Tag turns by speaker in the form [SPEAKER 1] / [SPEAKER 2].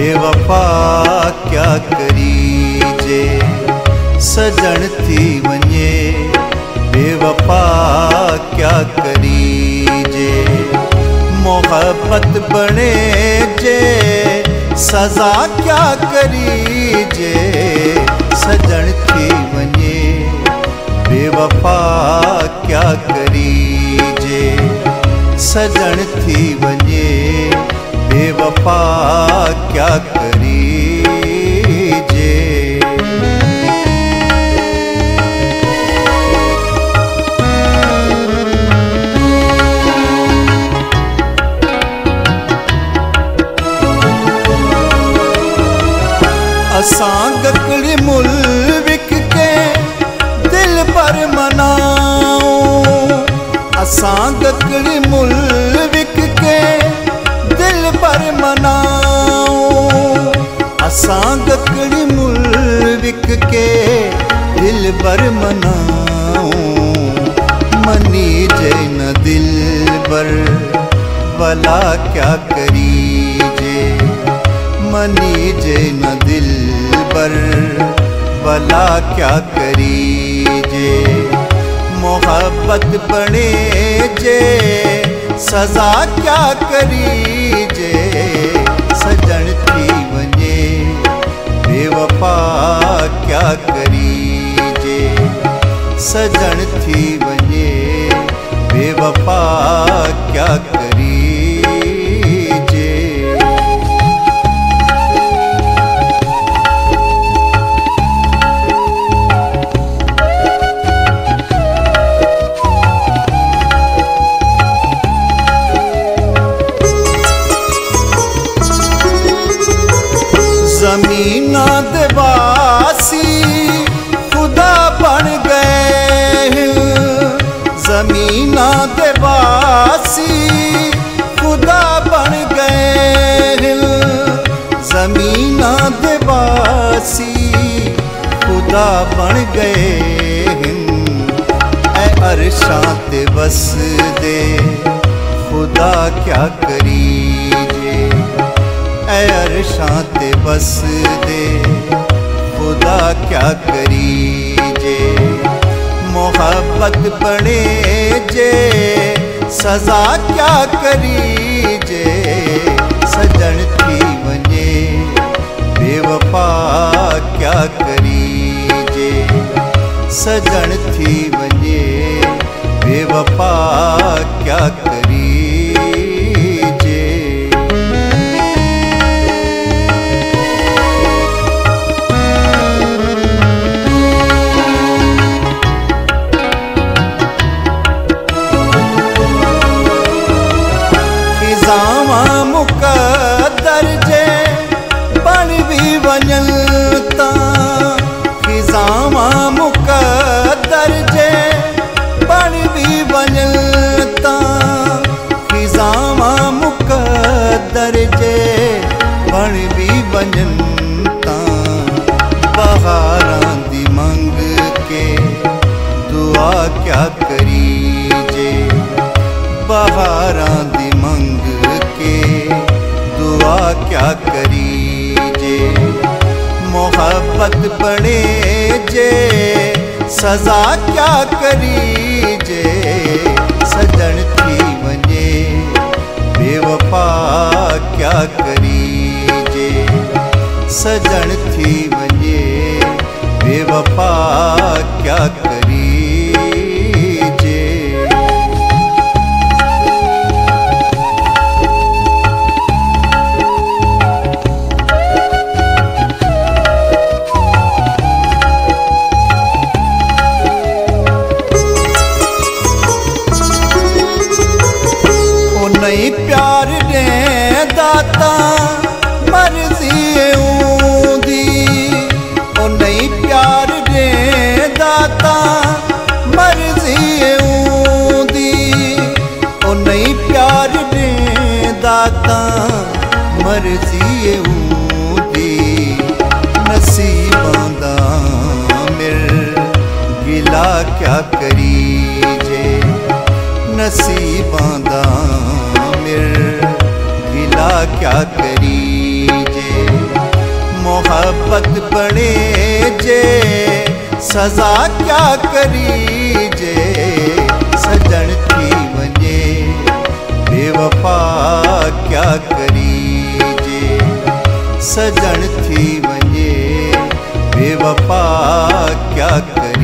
[SPEAKER 1] बेवफा क्या करीजे सजन थी वञे बेवफा क्या करीजे मोहब्बत बने जे सजा क्या करीजे सजन थी वञे बेवफा क्या करीजे सजन थी वञे बेवफा क्या करीजे। असां गकड़ी मुल विक के दिल पर मनाऊं असां गकड़ी मुल विक के दिल पर मनाऊं असां गकड़ी मुल विक के दिल पर मनाऊं मनी जे न दिल पर भला क्या करीजे मनी जे न दिल पर भला क्या करीजे मोहब्बत बने जे सजा क्या करीजे सजन थी वञे बेवफा क्या करीजे सजन थी वञे बेवफा क्या करीजे। ज़मीना देवासी खुदा बन गए ज़मीना देवासी खुदा बन गए ज़मीना देवासी खुदा बन गए ऐ अरशां ते बस दे खुदा क्या करीजे ऐ अरशां ते बस दे खुदा क्या करीजे मोहब्बत बने जे सजा क्या करीजे सजन थी वञे बेवफा क्या करीजे सजन थी वञे बेवफा क्या करीजे। मुक़द्दर जे बण भी वञन तां खिज़ामा मुक़द्दर जे बण भी वञन तां खिज़ामा मुक़द्दर जे बण भी वञन तां बहारां दी मंग के दुआ क्या करीजे बहारां दी मंग के दुआ क्या करीजे मोहब्बत बने जे सजा क्या करीजे सजन थी वञे बेवफा क्या करीजे सजन थी वञे बेवफा क्या करीजे। नहीं प्यार दे दाता मर्जी ऊंदी ओ नहीं प्यार दे दाता मर्जी ऊंदी ओ नहीं प्यार दे दाता मर्जी ऊंदी नसीबां दा मिल गिला क्या करीजे नसीबां दा मिल गिला क्या करीजे मोहब्बत बणे जे सज़ा क्या करी जे सजण थी वञे बेवफा क्या करी जे सजण थी वञे बेवफा क्या करी।